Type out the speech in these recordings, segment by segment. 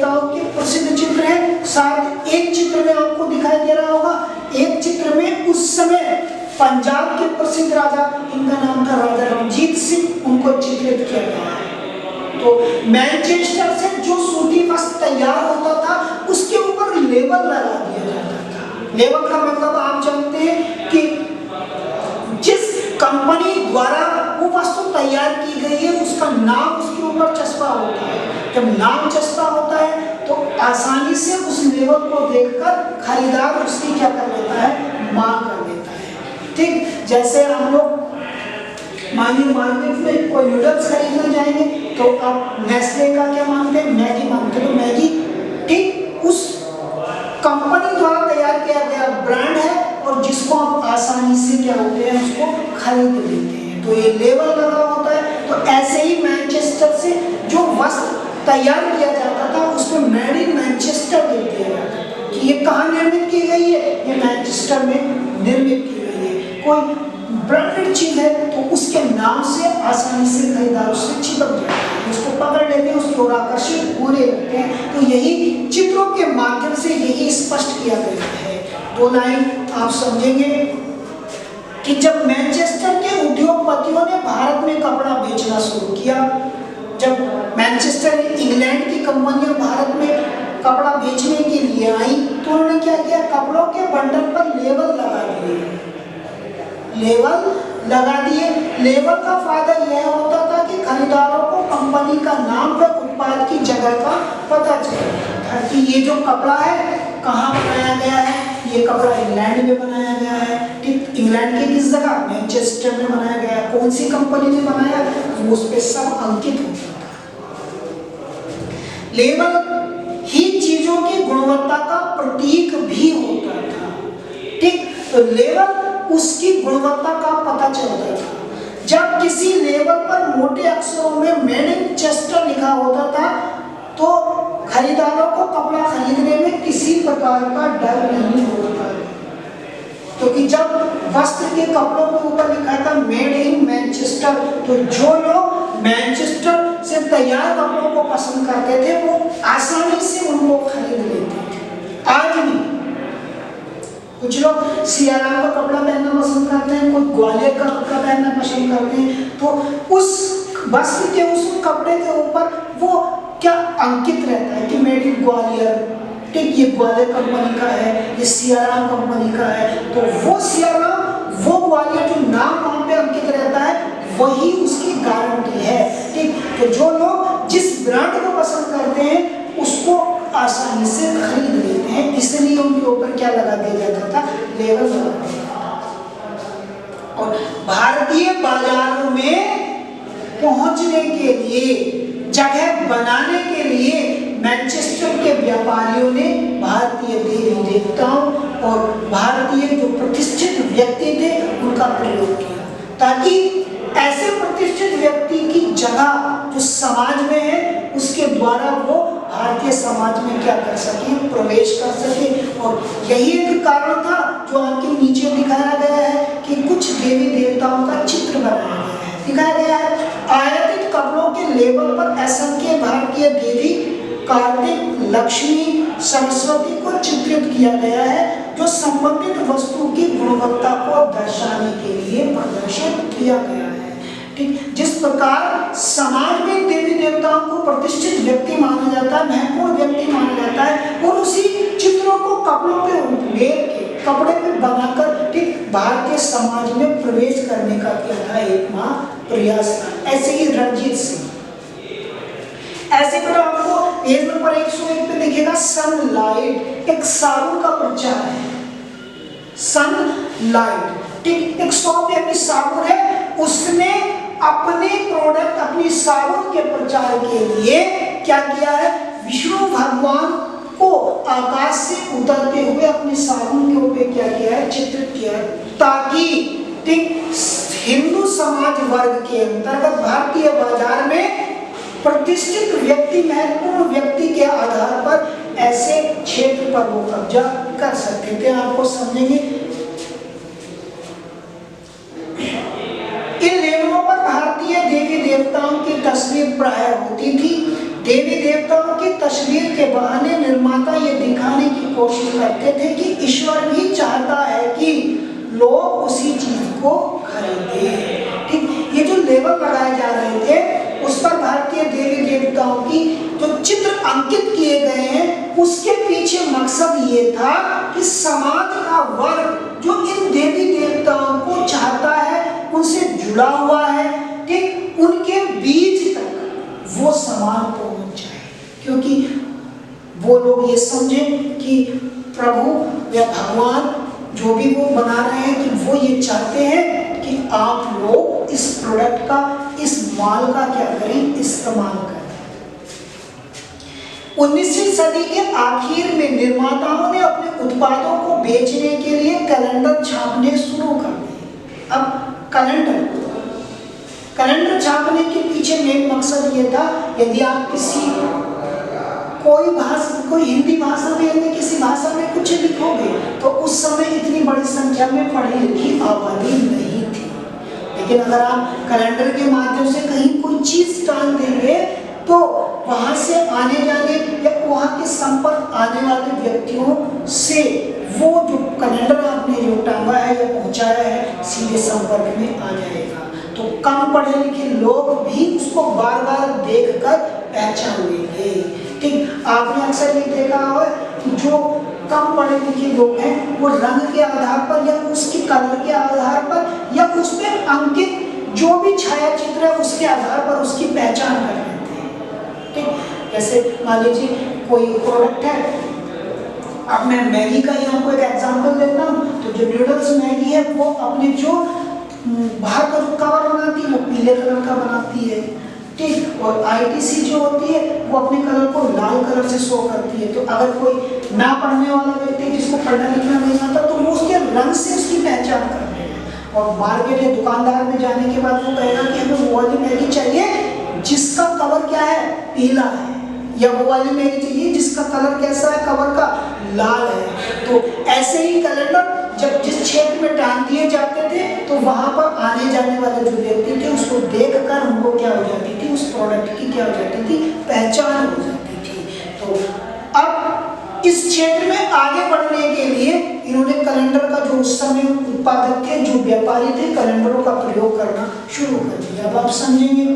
देवताओं के प्रसिद्ध चित्र हैं। शायद एक चित्र में आपको दिखाई दे रहा होगा, एक चित्र में उस समय पंजाब के प्रसिद्ध राजा, इनका नाम था राजा रणजीत सिंह, उनको चित्रित किया गया है। तो मैनचेस्टर से जो सूती वस्त्र तैयार होता था उसके ऊपर लेबल लगा दिया जाता था। लेबल का मतलब आप जानते हैं कि जिस कंपनी द्वारा वो वस्तु तैयार की गई है उसका नाम उसके ऊपर चस्पा होता है। जब नाम चस्पा होता है तो आसानी से उस लेबल को देखकर खरीदार उसकी क्या कर लेता है, मांग कर लेता है। ठीक, जैसे हम लोग मानिए मार्केट में कोई नूडल्स खरीदने जाएंगे तो आप नेस्ले का क्या मांगते हैं, मैगी मांगते हैं। तो मैगी ठीक उस कंपनी द्वारा तैयार किया गया ब्रांड है और जिसको आप आसानी से क्या होते हैं उसको खरीद लेते हैं, तो ये लेबल लगा होता है। तो ऐसे ही मैनचेस्टर से जो वस्त्र तैयार किया जाता था उसमें मेड इन मैनचेस्टर लिख दिया जाता था कि ये कहाँ निर्मित की गई है, ये मैनचेस्टर में निर्मित की गई है। कोई ब्रांडेड चीज है तो उसके नाम से आसानी से खरीदार उससे चिपक जाते हैं, उसको पकड़ लेते हैं, उसकी ओर आकर्षित होने लगते हैं। तो यही चित्रों के माध्यम से यही स्पष्ट किया गया है। दो लाइन आप समझेंगे कि जब मैनचेस्टर के उद्योगपतियों ने भारत में कपड़ा बेचना शुरू किया, जब मैनचेस्टर इंग्लैंड की कंपनियां भारत में कपड़ा बेचने के लिए आई तो उन्होंने क्या किया, कपड़ों के बंडल पर लेबल लगा दिए। लेबल लगा दिए। लेबल का फायदा यह होता था कि खरीदारों को कंपनी का नाम व उत्पाद की जगह का पता चलता था कि ये जो कपड़ा है कहाँ बनाया गया है। ये कपड़ा इंग्लैंड में बनाया गया है, ठीक, इंग्लैंड के किस जगह, मैनचेस्टर में बनाया गया है। कौन सी कंपनी ने बनाया वो उस पे सब अंकित होता था। लेबल ही चीजों की गुणवत्ता का प्रतीक भी होता था, ठीक। तो लेबल उसकी गुणवत्ता का पता चलता था। जब किसी लेबल पर मोटे अक्षरों में मेड इन चेस्टर लिखा होता था तो खरीदारों को कपड़ा खरीदने में किसी प्रकार का डर नहीं होता, क्योंकि जब वस्त्र के कपड़ों के ऊपर लिखा था मेड इन मैनचेस्टर तो जो लोग मैनचेस्टर से तैयार कपड़ों को पसंद करते थे वो आसानी से उनको खरीद लेते थे। आज भी कुछ लोग सियाराम का कपड़ा पहनना पसंद करते हैं, कोई ग्वालियर का कपड़ा पहनना पसंद करते हैं, तो उस वस्त्र के उस कपड़े के ऊपर वो क्या अंकित रहता है कि मेड इन ग्वालियर, ठीक, ये ग्वालियर कंपनी का है, ये सियाराम कंपनी का है। तो वो सियाराम, वो ग्वालियर जो नाम वहाँ पे अंकित रहता है वही उसकी गारंटी है, ठीक। तो जो लोग जिस ब्रांड को पसंद करते हैं उसको आसानी से खरीद लेते हैं, इसलिए उनके ऊपर क्या लगा दिया जाता था, लेबल लगा दिया जाता था। और भारतीय बाजारों में पहुंचने के लिए, जगह बनाने के लिए मैनचेस्टर के व्यापारियों ने भारतीय देवी देवताओं और भारतीय जो प्रतिष्ठित व्यक्ति थे उनका प्रयोग किया, ताकि ऐसे प्रतिष्ठित व्यक्ति की जगह जो समाज में है उसके द्वारा वो भारतीय समाज में क्या कर सके, प्रवेश कर सके। और यही एक कारण था जो आपके नीचे दिखाया गया है कि कुछ देवी देवताओं का चित्र बनाया गया है, दिखाया गया है। आयातित कपड़ों के लेबल पर असंख्य भारतीय देवी कार्तिक, लक्ष्मी, सरस्वती को चित्रित किया गया है जो संबंधित वस्तु की गुणवत्ता को दर्शाने के लिए प्रदर्शित किया गया है, ठीक। जिस प्रकार समाज में देवी देवताओं को प्रतिष्ठित व्यक्ति माना जाता है, महत्वपूर्ण व्यक्ति माना जाता है, और उसी चित्रों को कपड़ों पे उकेर के कपड़े पे बनाकर, ठीक, भारतीय समाज में प्रवेश करने का क्या था, एक प्रयास था। ऐसे ही रणजीत सिंह, ऐसे पर आपको पेज नंबर 101 पे देखिएगा सनलाइट, एक साबुन का प्रचार है, सनलाइट, ठीक, एक शॉप है, साबुन है, उसने अपने प्रोडक्ट, अपनी साबुन के प्रचार के लिए क्या किया है, विष्णु भगवान को आकाश से उतरते हुए अपनी साबुन के ऊपर क्या किया है, चित्रित किया है, ताकि, ठीक, हिंदू समाज वर्ग के अंतर्गत भारतीय बाजार में प्रतिष्ठित व्यक्ति, महत्वपूर्ण व्यक्ति के आधार पर ऐसे क्षेत्र पर वो कब्जा कर सकते थे। आपको समझेंगे इन लेबलों पर भारतीय देवी देवताओं की तस्वीर प्राय होती थी। देवी देवताओं की तस्वीर के बहाने निर्माता ये दिखाने की कोशिश करते थे कि ईश्वर भी चाहता है कि लोग उसी चीज को खरीदे। ठीक, ये जो लेबल लगाए जा रहे थे उस पर भारतीय देवी देवताओं की जो चित्र अंकित किए गए हैं, उसके पीछे मकसद ये था कि समाज का वर्ग जो इन देवी देवताओं को चाहता है, उनसे जुड़ा हुआ है, ठीक, उनके बीच तक वो सामान पहुंच जाए, क्योंकि वो लोग ये समझें कि प्रभु या भगवान जो भी वो बना रहे हैं कि वो ये चाहते हैं कि आप लोग इस प्रोडक्ट का, इस माल का क्या करें, इस्तेमाल करें। 19वीं सदी के आखिर में निर्माताओं ने अपने उत्पादों को बेचने के लिए कैलेंडर छापने शुरू कर दिए। अब कैलेंडर छापने के पीछे मेन मकसद ये था, यदि आप कोई हिंदी भाषा में या किसी भाषा में कुछ लिखोगे तो उस समय इतनी बड़ी संख्या में पढ़ी लिखी आबादी नहीं थी, लेकिन अगर आप कैलेंडर के माध्यम से कहीं कोई चीज टांग देंगे तो वहां से आने जाने या वहां के संपर्क आने वाले व्यक्तियों से वो जो कैलेंडर आपने जो टांगा है या पहुंचाया है सीधे संपर्क में आ जाएगा। तो कम पढ़े लिखे लोग भी उसको बार बार देखकर पहचान लेंगे। ठीक, आपने अक्सर ये देखा हो जो कम पढ़े लिखे लोग हैं वो रंग के आधार पर या उसके कलर के आधार पर या उसमें अंकित जो भी छाया चित्र है उसके आधार पर उसकी पहचान कर लेते हैं। ठीक, जैसे मान लीजिए कोई प्रोडक्ट है, अब मैं मैगी का यहाँ को एक एग्जांपल देता हूँ, तो जो नूडल्स मैगी है वो अपने जो बाहर का जो कवर बनाती है वो पीले कलर का बनाती है। ठीक, और आईटीसी जो होती है वो अपने कलर को लाल कलर से शो करती है। तो अगर कोई ना पढ़ने वाला व्यक्ति जिसको पढ़ना लिखना नहीं आता तो वो उसके रंग से उसकी पहचान करते हैं, और मार्केट या दुकानदार में जाने के बाद वो कहेगा कि हमें वो वाली मैगी चाहिए जिसका कवर क्या है, पीला है, या वो वाली मैगी चाहिए जिसका कलर कैसा है, कवर का लाल है। तो ऐसे ही कैलेंडर जब जिस क्षेत्र में टांग दिए जाते थे तो वहां पर आने जाने वाले जो व्यक्ति थे उसको देखकर उनको क्या हो जाती थी, उस प्रोडक्ट की क्या हो जाती थी, पहचान हो जाती थी। तो अब इस क्षेत्र में आगे बढ़ने के लिए इन्होंने कैलेंडर का जो उस समय उत्पादक थे, जो व्यापारी थे, कैलेंडरों का प्रयोग करना शुरू कर दिया। अब आप समझेंगे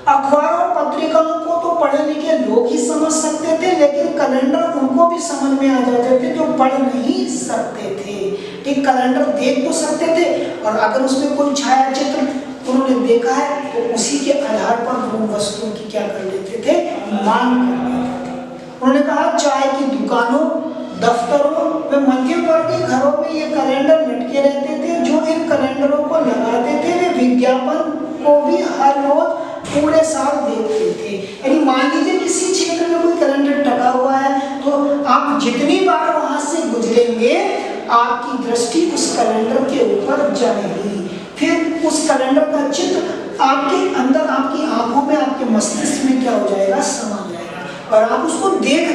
अखबार और पत्रिकाओं को तो पढ़े लिखे लोग ही समझ सकते थे, लेकिन कैलेंडर उनको भी समझ में आ जाते थे जो पढ़ नहीं सकते थे। ठीक, कैलेंडर देख तो सकते थे और अगर उसमें कोई छाया चित्र उन्होंने देखा है तो उसी के आधार पर वो वस्तुओं की क्या कर लेते थे, मांग कर लेते थे। उन्होंने कहा चाय की दुकानों, दफ्तरों व मध्यम वर्गीय घरों में ये कैलेंडर लटके रहते थे। जो इन कैलेंडरों को लगाते थे वे विज्ञापन को भी हर रोज पूरे साल देखते थे। यानी मान लीजिए किसी क्षेत्र में कोई कैलेंडर टका हुआ है तो आप जितनी बार वहां से गुजरेंगे आपकी दृष्टि उस कैलेंडर के ऊपर जाएगी, फिर उस कैलेंडर का चित्र आपके अंदर, आपकी आंखों में, आपके मस्तिष्क में क्या हो जाएगा, समा जाएगा, और आप उसको देख,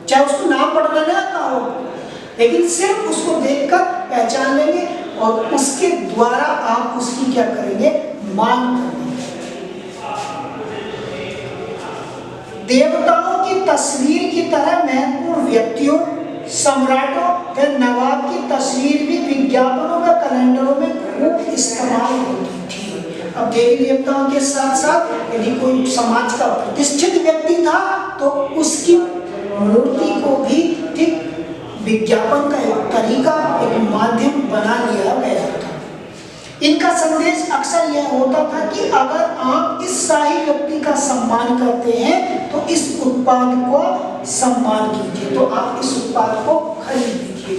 चाहे उसको नाम पढ़ना ना आता हो, लेकिन सिर्फ उसको देखकर पहचान लेंगे और उसके द्वारा आप उसकी क्या करेंगे, मांग करेंगे। देवताओं की तस्वीर की तरह महत्वपूर्ण व्यक्तियों, सम्राटों व नवाब की तस्वीर भी विज्ञापनों व कैलेंडरों में खूब इस्तेमाल होती थी। अब देवी देवताओं के साथ साथ यदि कोई समाज का प्रतिष्ठित व्यक्ति था तो उसकी मूर्ति को भी ठीक विज्ञापन का एक तरीका, एक माध्यम बना लिया गया था। इनका संदेश अक्सर यह होता था कि अगर आप इस शाही व्यक्ति का सम्मान करते हैं तो इस उत्पाद को सम्मान कीजिए, तो आप इस उत्पाद को खरीद लीजिए।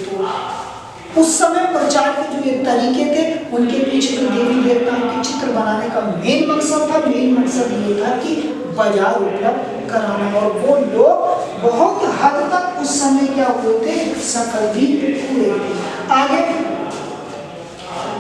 तो उस समय प्रचार के जो ये तरीके थे उनके पीछे जो देवी देवताओं के चित्र बनाने का मेन मकसद ये था कि बाजार उपलब्ध कराना, और वो लोग बहुत हद तक उस समय क्या हुए थे, सफल भी हुए थे। आगे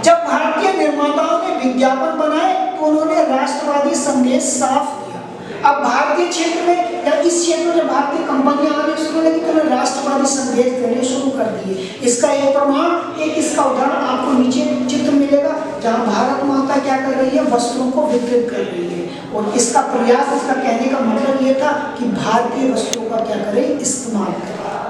जब भारतीय निर्माताओं ने विज्ञापन बनाए तो उन्होंने राष्ट्रवादी संदेश साफ दिया। अब भारतीय क्षेत्र में या इस क्षेत्र में भारतीय कंपनियां आने शुरू लगी तो उन्होंने राष्ट्रवादी संदेश देने शुरू कर दिए। इसका एक प्रमाण, एक इसका उदाहरण आपको नीचे चित्र मिलेगा जहां भारत माता क्या कर रही है, वस्त्रों को वितरित कर रही है। और इसका प्रयास, इसका कहने का मतलब ये था कि भारतीय वस्तुओं का क्या करें, इस्तेमाल करें।